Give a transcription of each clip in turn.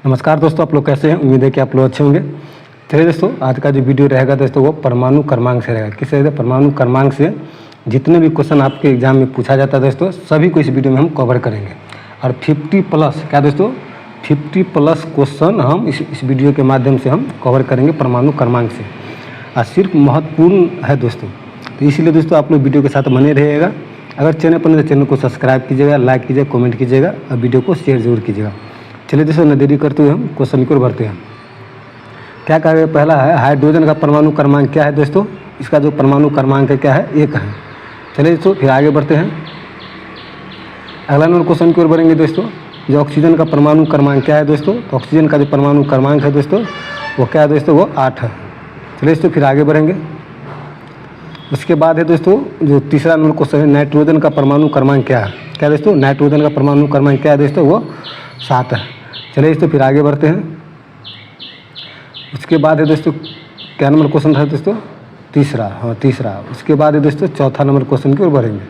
नमस्कार दोस्तों, आप लोग कैसे हैं। उम्मीद है कि आप लोग अच्छे होंगे। चलिए दोस्तों, आज का जो वीडियो रहेगा दोस्तों वो परमाणु क्रमांक से रहेगा। किससे? परमाणु क्रमांक से जितने भी क्वेश्चन आपके एग्जाम में पूछा जाता है दोस्तों, सभी को इस वीडियो में हम कवर करेंगे। और 50 प्लस क्या दोस्तों, 50 प्लस क्वेश्चन हम इस वीडियो के माध्यम से हम कवर करेंगे परमाणु क्रमांक से। और सिर्फ महत्वपूर्ण है दोस्तों, तो इसीलिए दोस्तों आप लोग वीडियो के साथ बने रहिएगा। अगर चैनल पर नहीं तो चैनल को सब्सक्राइब कीजिएगा, लाइक कीजिएगा, कमेंट कीजिएगा और वीडियो को शेयर जरूर कीजिएगा। चलिए दोस्तों, न देरी करते हुए हम क्वेश्चन की ओर बढ़ते हैं। क्या कहा गया? पहला है हाइड्रोजन का परमाणु क्रमांक क्या है दोस्तों। इसका जो परमाणु क्रमांक है क्या है? 1 है। चलिए दोस्तों, फिर आगे बढ़ते हैं। अगला नंबर क्वेश्चन की ओर बढ़ेंगे दोस्तों। जो ऑक्सीजन का परमाणु क्रमांक क्या है दोस्तों, तो ऑक्सीजन का जो परमाणु क्रमांक है दोस्तों वो क्या है दोस्तों, वो 8 है। चलिए दोस्तों, फिर आगे बढ़ेंगे। उसके बाद है दोस्तों जो तीसरा नंबर क्वेश्चन है, नाइट्रोजन का परमाणु क्रमांक क्या है? क्या दोस्तों, नाइट्रोजन का परमाणु क्रमांक क्या है दोस्तों, वो 7 है। चलिए दोस्तों, फिर आगे बढ़ते हैं। उसके बाद है दोस्तों क्या नंबर क्वेश्चन था दोस्तों? तीसरा। उसके बाद है दोस्तों चौथा नंबर क्वेश्चन की ओर बढ़ेंगे।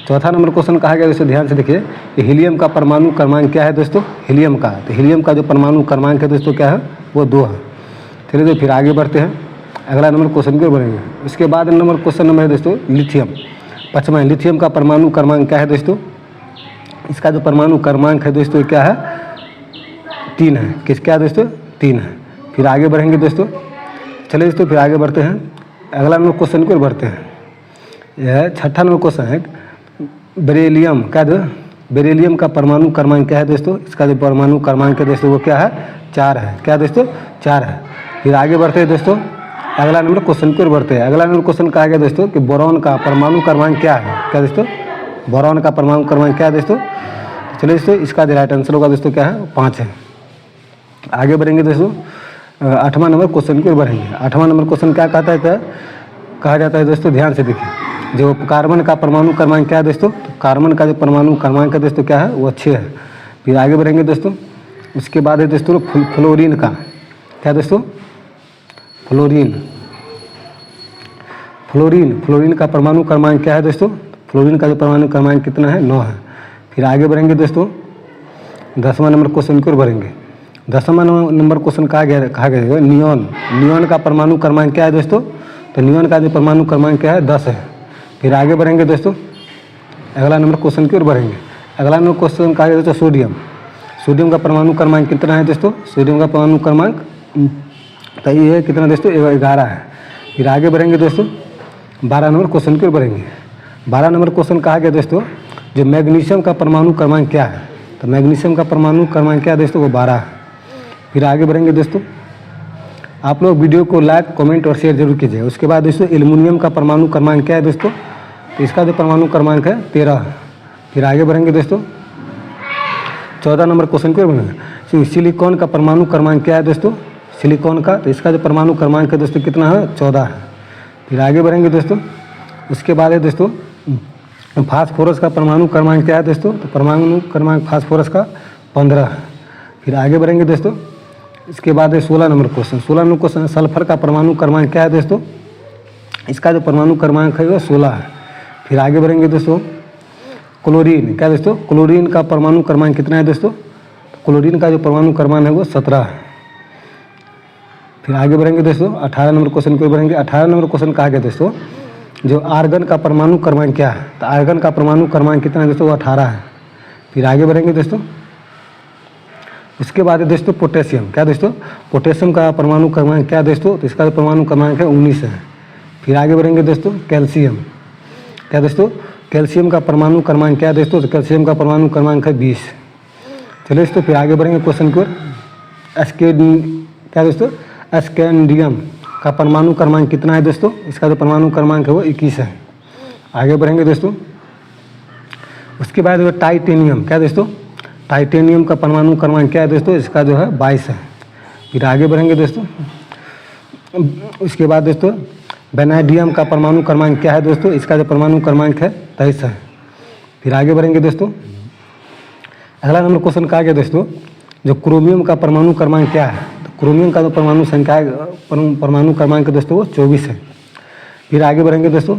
चौथा नंबर क्वेश्चन कहा गया दोस्तों, ध्यान से देखिए कि हीलियम का परमाणु क्रमांक क्या है दोस्तों। हीलियम का, तो हीलियम का जो परमाणु क्रमांक है दोस्तों क्या है, वो 2 है। चलिए दोस्तों, फिर आगे बढ़ते हैं। अगला नंबर क्वेश्चन की ओर बढ़ेंगे। उसके बाद नंबर क्वेश्चन नंबर है दोस्तों लिथियम। 5वां लिथियम का परमाणु क्रमांक क्या है दोस्तों। इसका जो परमाणु क्रमांक है दोस्तों क्या है, 3 है। क्या है दोस्तों, 3 है। फिर आगे बढ़ेंगे दोस्तों। चलिए दोस्तों, फिर आगे बढ़ते हैं। अगला नंबर क्वेश्चन की ओर बढ़ते हैं। यह 6ठा नंबर क्वेश्चन है, बेरिलियम का जो बेरिलियम का परमाणु क्रमांक क्या है दोस्तों। इसका जो परमाणु क्रमांक है दोस्तों वो क्या है, 4 है। क्या है दोस्तों, 4 है। फिर आगे बढ़ते हैं दोस्तों। अगला नंबर क्वेश्चन की ओर बढ़ते हैं। अगला नंबर क्वेश्चन कहा गया दोस्तों कि बोरॉन का परमाणु क्रमांक क्या है। क्या दोस्तों, बोरॉन का परमाणु क्रमांक क्या है दोस्तों। चलिए दोस्तों, इसका जो राइट आंसर होगा दोस्तों क्या है, 5 है। आगे बढ़ेंगे दोस्तों। 8वां नंबर क्वेश्चन की ओर बढ़ेंगे। 8वां नंबर क्वेश्चन क्या कहता है, कहा जाता है दोस्तों, ध्यान से देखिए। जो कार्बन का परमाणु क्रमांक क्या है दोस्तों, तो कार्बन का जो परमाणु क्रमांक है दोस्तों क्या है, वो 6 है। फिर आगे बढ़ेंगे दोस्तों। उसके बाद है दोस्तों फ्लोरीन का, क्या दोस्तों, फ्लोरीन का परमाणु क्रमांक क्या है दोस्तों। फ्लोरीन का जो परमाणु क्रमांक कितना है, 9 है। फिर आगे बढ़ेंगे दोस्तों। 10वां नंबर क्वेश्चन की ओर बढ़ेंगे। 10वां नंबर क्वेश्चन कहा गया नियॉन का परमाणु क्रमांक क्या है दोस्तों। तो नियॉन का जो परमाणु क्रमांक क्या है, 10 है। फिर आगे बढ़ेंगे दोस्तों। अगला नंबर क्वेश्चन की ओर बढ़ेंगे। अगला नंबर क्वेश्चन कहा गया दोस्तों सोडियम का परमाणु क्रमांक कितना है दोस्तों। सोडियम का परमाणु क्रमांक तो ये है कितना दोस्तों, 11 है। फिर आगे बढ़ेंगे दोस्तों। 12 नंबर क्वेश्चन की ओर बढ़ेंगे। 12 नंबर क्वेश्चन कहा गया दोस्तों जो मैग्नीशियम का परमाणु क्रमांक क्या है। तो मैग्नीशियम का परमाणु क्रमांक क्या है दोस्तों, वो 12 है। फिर आगे बढ़ेंगे दोस्तों। आप लोग वीडियो को लाइक, कमेंट और शेयर जरूर कीजिए। उसके बाद दोस्तों एल्युमिनियम का परमाणु क्रमांक क्या है दोस्तों। तो इसका जो परमाणु क्रमांक है 13 है। फिर आगे बढ़ेंगे दोस्तों। 14 नंबर क्वेश्चन की ओर बढ़ेंगे। सिलिकॉन का परमाणु क्रमांक क्या है दोस्तों। सिलिकॉन का, तो इसका जो परमाणु क्रमांक है दोस्तों कितना है, 14 है। फिर आगे बढ़ेंगे दोस्तों। उसके बाद है दोस्तों फास्फोरस का परमाणु क्रमांक क्या है दोस्तों। तो परमाणु क्रमांक फास्फोरस का 15 है। फिर आगे बढ़ेंगे दोस्तों। इसके बाद है 16 number question. 16 number question sulphur का परमाणु क्रमांक क्या है दोस्तों। इसका जो परमाणु क्रमांक है वो 16 है। फिर आगे बढ़ेंगे दोस्तों। क्लोरीन, क्या दोस्तों, क्लोरीन का परमाणु क्रमांक कितना है दोस्तों। तो क्लोरीन का जो परमाणु क्रमांक है वो 17 है। फिर आगे बढ़ेंगे दोस्तों। 18 नंबर क्वेश्चन की ओर बढ़ेंगे। 18 नंबर क्वेश्चन कहा गया दोस्तों जो आर्गन का परमाणु क्रमांक क्या है। तो आर्गन का परमाणु क्रमांक कितना है दोस्तों, वो 18 है। फिर आगे बढ़ेंगे दोस्तों। उसके बाद है दोस्तों पोटेशियम, क्या दोस्तों, पोटेशियम का परमाणु क्रमांक क्या है दोस्तों। तो इसका परमाणु क्रमांक है 19 है। फिर आगे बढ़ेंगे दोस्तों। कैल्शियम, क्या दोस्तों, कैल्शियम का परमाणु क्रमांक क्या है दोस्तों। तो कैल्शियम का परमाणु क्रमांक है 20। चलिए दोस्तों, फिर आगे बढ़ेंगे क्वेश्चन की ओर। क्या दोस्तों, स्कैंडियम का परमाणु क्रमांक कितना है दोस्तों। इसका जो परमाणु क्रमांक है वो 21 है। आगे बढ़ेंगे दोस्तों। उसके बाद जो टाइटेनियम, क्या दोस्तों, टाइटेनियम का परमाणु क्रमांक क्या है दोस्तों। इसका जो है 22 है। फिर आगे बढ़ेंगे दोस्तों। उसके बाद दोस्तों वेनेडियम का परमाणु क्रमांक क्या है दोस्तों। इसका जो परमाणु क्रमांक है 23 है। फिर आगे बढ़ेंगे दोस्तों। अगला नंबर क्वेश्चन कहा गया दोस्तों जो क्रोमियम का परमाणु क्रमांक क्या है। तो क्रोमियम का जो परमाणु संख्या है, परमाणु क्रमांक है दोस्तों वो 24 है। फिर आगे बढ़ेंगे दोस्तों।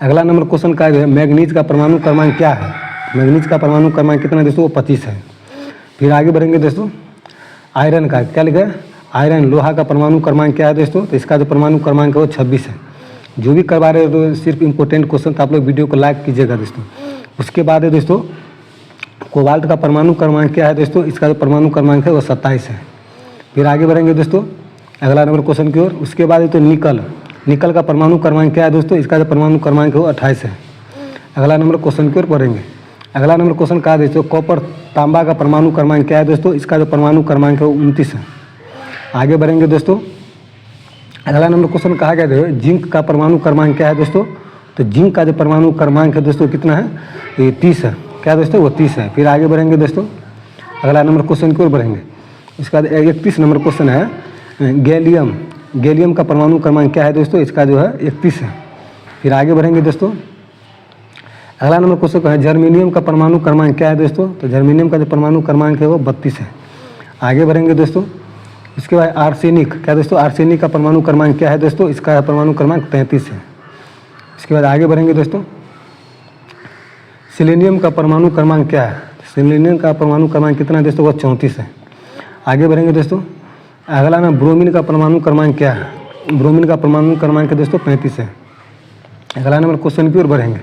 अगला नंबर क्वेश्चन का है मैग्नीज का परमाणु क्रमांक क्या है। मैग्नीज का परमाणु क्रमांक कितना है दोस्तों, वो 25 है। फिर आगे बढ़ेंगे दोस्तों, आयरन का क्या लिखा है, आयरन लोहा का परमाणु क्रमांक क्या है दोस्तों, तो इसका जो परमाणु क्रमांक है वो 26 है। जो भी करवा रहे हो तो सिर्फ इंपॉर्टेंट क्वेश्चन तो आप लोग वीडियो को लाइक कीजिएगा दोस्तों। उसके बाद है दोस्तों, कोबाल्ट का परमाणु क्रमांक क्या है दोस्तों, इसका जो परमाणु क्रमांक है वो 27 है। फिर आगे बढ़ेंगे दोस्तों अगला नंबर क्वेश्चन की ओर। उसके बाद है तो निकल, निकल का परमाणु क्रमांक क्या है दोस्तों, इसका जो परमाणु क्रमांक है वो 28 है। अगला नंबर क्वेश्चन की ओर बढ़ेंगे। अगला नंबर क्वेश्चन कहा दोस्तों, कॉपर तांबा का परमाणु क्रमांक क्या है दोस्तों, इसका जो परमाणु क्रमांक है वो 29 है। आगे बढ़ेंगे दोस्तों, अगला नंबर क्वेश्चन कहा गया है जिंक का परमाणु क्रमांक क्या है दोस्तों, तो जिंक का जो परमाणु क्रमांक है दोस्तों कितना है, ये 30 है। क्या दोस्तों, वो 30 है। फिर आगे बढ़ेंगे दोस्तों, अगला नंबर क्वेश्चन की ओर बढ़ेंगे। इसका 31 नंबर क्वेश्चन है गैलियम, गैलियम का परमाणु क्रमांक क्या है दोस्तों, इसका जो है 31 है। फिर आगे बढ़ेंगे दोस्तों, अगला नंबर क्वेश्चन है जर्मेनियम का परमाणु क्रमांक क्या है दोस्तों, तो जर्मेनियम का जो परमाणु क्रमांक है वो 32 है। आगे बढ़ेंगे दोस्तों, इसके बाद आर्सेनिक, क्या दोस्तों, आर्सेनिक का परमाणु क्रमांक क्या है दोस्तों, इसका परमाणु क्रमांक 33 है। इसके बाद आगे बढ़ेंगे दोस्तों, सेलेनियम का परमाणु क्रमांक क्या है, सेलेनियम का परमाणु क्रमांक कितना है दोस्तों, वो 34 है। आगे बढ़ेंगे दोस्तों, अगला ना ब्रोमीन का परमाणु क्रमांक क्या है, ब्रोमीन का परमाणु क्रमांक दोस्तों 35 है। अगला नंबर क्वेश्चन की ओर बढ़ेंगे।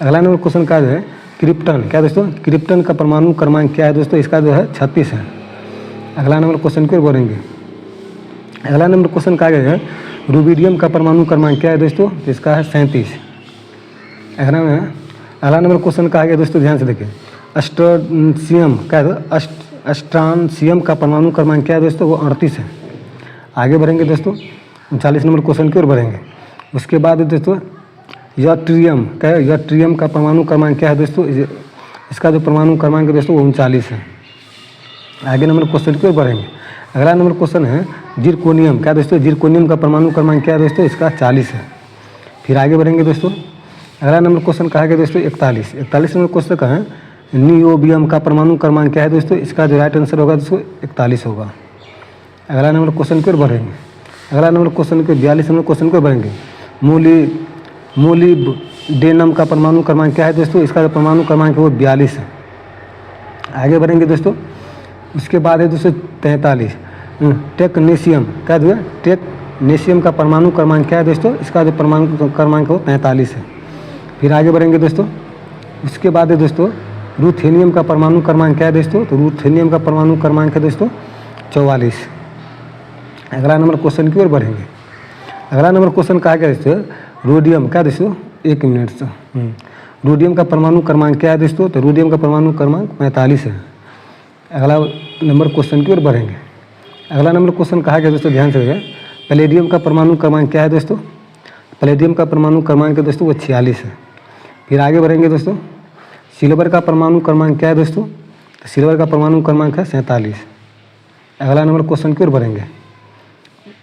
अगला नंबर क्वेश्चन का जो है क्रिप्टन, क्या दोस्तों, क्रिप्टन का परमाणु क्रमांक क्या है दोस्तों, इसका जो है 36 है। अगला नंबर क्वेश्चन की ओर बढ़ेंगे। अगला नंबर क्वेश्चन का गया है रूबिडियम का परमाणु क्रमांक क्या है दोस्तों, तो इसका है 37। अगला नंबर क्वेश्चन कहा गया दोस्तों, ध्यान से देखिए अस्ट्रोनशियम, क्या है अस्ट्रांशियम का परमाणु क्रमांक क्या है दोस्तों, वो 38 है। आगे बढ़ेंगे दोस्तों, 39 नंबर क्वेश्चन की ओर बढ़ेंगे। उसके बाद दोस्तों यट्रियम, क्या है, यट्रियम का परमाणु क्रमांक क्या है दोस्तों, इसका जो परमाणु क्रमांक है दोस्तों वो 39 है। आगे नंबर क्वेश्चन की ओर बढ़ेंगे। अगला नंबर क्वेश्चन है जिरकोनियम, क्या दोस्तों, जिरकोनियम का परमाणु क्रमांक क्या है दोस्तों, इसका 40 है। फिर आगे बढ़ेंगे दोस्तों, अगला नंबर क्वेश्चन कहा गया दोस्तों 41 नंबर क्वेश्चन का है नियोबियम का परमाणु क्रमांक क्या है दोस्तों, इसका जो राइट आंसर होगा दोस्तों 41 होगा। अगला नंबर क्वेश्चन की ओर बढ़ेंगे। अगला नंबर क्वेश्चन के 42 नंबर क्वेश्चन की ओर बढ़ेंगे। मोलिब्डेनम का परमाणु क्रमांक क्या है दोस्तों, इसका जो परमाणु क्रमांक है वो 42 है। आगे बढ़ेंगे दोस्तों, उसके बाद है दोस्तों 43 टेक्नीशियम, क्या जो है टेक्नीशियम का परमाणु क्रमांक क्या है दोस्तों, इसका जो परमाणु क्रमांक है वो 43 है। फिर आगे बढ़ेंगे दोस्तों, उसके बाद है दोस्तों रूथेनियम का परमाणु क्रमांक क्या है दोस्तों, तो रूथेनियम का परमाणु क्रमांक है दोस्तों 44। अगला नंबर क्वेश्चन की ओर बढ़ेंगे। अगला नंबर क्वेश्चन कहा गया दोस्तों रोडियम, क्या दोस्तों, एक मिनट से रोडियम का परमाणु क्रमांक क्या है दोस्तों, तो रोडियम का परमाणु क्रमांक 45 है। अगला नंबर क्वेश्चन की ओर बढ़ेंगे। अगला नंबर क्वेश्चन कहा गया दोस्तों, ध्यान से देखिए पैलेडियम का परमाणु क्रमांक क्या है दोस्तों, पैलेडियम का परमाणु क्रमांक है दोस्तों वो 46 है। फिर आगे बढ़ेंगे दोस्तों, सिल्वर का परमाणु क्रमांक क्या है दोस्तों, तो सिल्वर का परमाणु क्रमांक है 47। अगला नंबर क्वेश्चन की ओर बढ़ेंगे।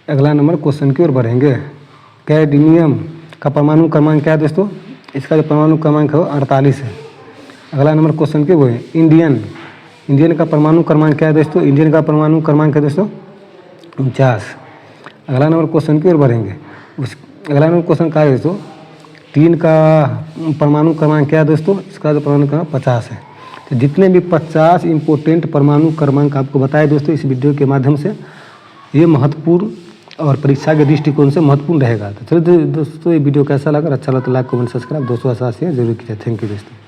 अगला नंबर क्वेश्चन की ओर बढ़ेंगे। कैडमियम का परमाणु क्रमांक क्या है दोस्तों, इसका जो परमाणु क्रमांक है वो 48 है। अगला नंबर क्वेश्चन की ओर इंडियन का परमाणु क्रमांक क्या है दोस्तों, इंडियन का परमाणु क्रमांक है दोस्तों 49। अगला नंबर क्वेश्चन की ओर बढ़ेंगे। अगला नंबर क्वेश्चन कहा है दोस्तों टीन का परमाणु क्रमांक क्या है दोस्तों, इसका जो परमाणु क्रमांक 50 है। तो जितने भी 50 इंपॉर्टेंट परमाणु क्रमांक आपको बताए दोस्तों इस वीडियो के माध्यम से, ये महत्वपूर्ण और परीक्षा के दृष्टिकोण से महत्वपूर्ण रहेगा। तो चलिए दोस्तों, ये वीडियो कैसा लगा, अच्छा लगा तो लाइक कमेंट सब्सक्राइब, दोस्तों साथ शेयर जरूर कीजिए। थैंक यू दोस्तों।